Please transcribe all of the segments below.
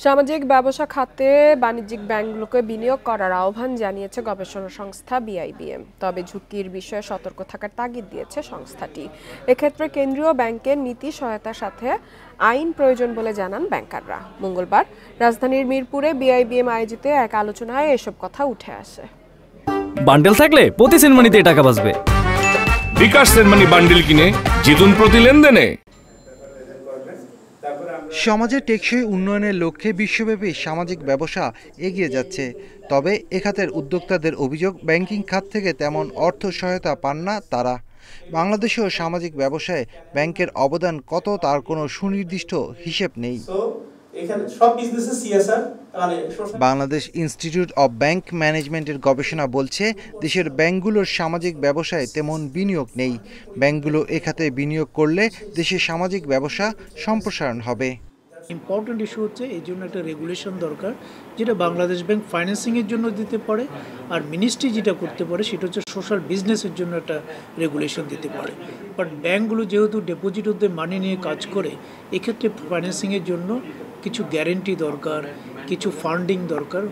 সামাজিক ব্যবসা খাতে বাণিজ্যিক ব্যাংকগুলোকে বিনিয়োগ করার আহ্বান জানিয়েছে গবেষণা সংস্থা বিআইবিএম। তবে ঝুঁকির বিষয়ে সতর্ক থাকার তাগিদ দিয়েছে সংস্থাটি। এক্ষেত্রে কেন্দ্রীয় ব্যাংকের নীতি সহায়তার সাথে আইন প্রয়োজন বলে জানান ব্যাংকাররা। মঙ্গলবার রাজধানীর মিরপুরে বিআইবিএম আয়োজিত এক আলোচনায় এসব কথা উঠে আসে। বান্ডেল থাকলে প্রতি সেনমানিতে টাকা বাঁচবে। বিকাশ সেনমানি বান্ডেল কিনে জিতুন প্রতি লেনদেনে। সমাজের টেকসই উন্নয়নের লক্ষ্যে বিশ্বব্যাপী সামাজিক ব্যবসা এগিয়ে যাচ্ছে। তবে এ খাতের উদ্যোক্তাদের অভিযোগ, ব্যাংকিং খাত থেকে তেমন অর্থ সহায়তা পান না তারা। বাংলাদেশেও সামাজিক ব্যবসায় ব্যাংকের অবদান কত তার কোনো সুনির্দিষ্ট হিসেব নেই। বাংলাদেশ ইনস্টিটিউট অব ব্যাংক ম্যানেজমেন্টের গবেষণা বলছে, দেশের ব্যাংকগুলোর সামাজিক ব্যবসায় তেমন বিনিয়োগ নেই। ব্যাংকগুলো এ খাতে বিনিয়োগ করলে দেশের সামাজিক ব্যবসা সম্প্রসারণ হবে। ইম্পর্টেন্ট ইস্যু হচ্ছে এই জন্য একটা রেগুলেশন দরকার, যেটা বাংলাদেশ ব্যাংক ফাইন্যান্সিংয়ের জন্য দিতে পারে, আর মিনিস্ট্রি যেটা করতে পারে সেটা হচ্ছে সোশ্যাল বিজনেসের জন্য একটা রেগুলেশন দিতে পারে। বাট ব্যাংকগুলো যেহেতু ডিপোজিট হতে মানি নিয়ে কাজ করে, এক্ষেত্রে ফাইন্যান্সিংয়ের জন্য কিছু গ্যারেন্টি দরকার, কিছু ফান্ডিং দরকার।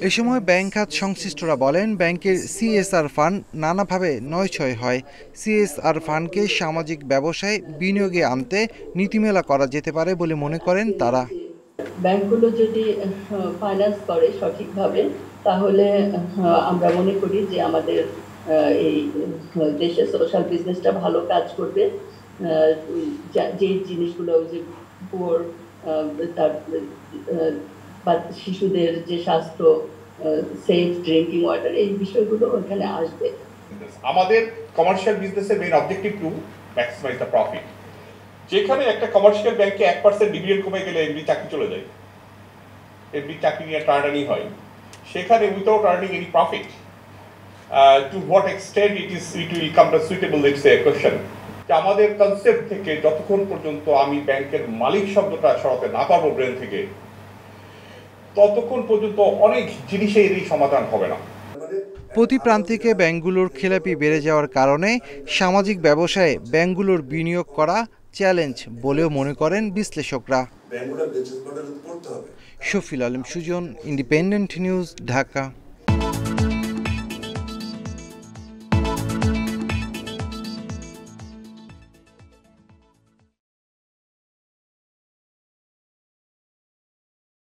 এ সময় ব্যাংক খাত সংশ্লিষ্টরা বলেন, ব্যাংকের সিএসআর ফান্ড নানাভাবে নয়ছয় হয়। সিএসআর ফান্ডকে সামাজিক ব্যবসায় বিনিয়োগে আনতে নীতিমেলা করা যেতে পারে বলে মনে করেন তারা। ব্যাংকগুলো যদি ফাইন্যান্স করে সঠিকভাবে, তাহলে আমরা মনে করি যে আমাদের এই দেশে সোশ্যাল বিজনেসটা ভালো কাজ করবে। যে জিনিসগুলো যে পুয়ার, তার বা শিশুদের যে স্বাস্থ্য, সেফ ড্রিঙ্কিং ওয়াটার, এই বিষয়গুলো ওখানে আসবে। আমাদের কমার্শিয়াল বিজনেসের main objective to maximize the profit. যেখানে একটা কমার্শিয়াল ব্যাংকে 1% ডিভিডেন্ড কমে গেলে এমনি চাকরি চলে যায়, এমনি চাকরি নিয়ে টার্নানি হয়, সেখানে without earning any profit, to what extent it will come the suitable, it's a question. আমাদের কনসেপ্ট থেকে যতক্ষণ পর্যন্ত আমি ব্যাংকের মালিক শব্দটা সরাতে না পারবো ব্রেন থেকে, ততক্ষণ পর্যন্ত অনেক জিনিসেরই সমাধান হবে না। প্রতি প্রান্তিকে ব্যাংকগুলোর খেলাপি বেড়ে যাওয়ার কারণে সামাজিক ব্যবসায় ব্যাংকগুলোর বিনিয়োগ করা চ্যালেঞ্জ বলেও মনে করেন বিশ্লেষকরা। Shafil Alam Sujan, independent news, Dhaka.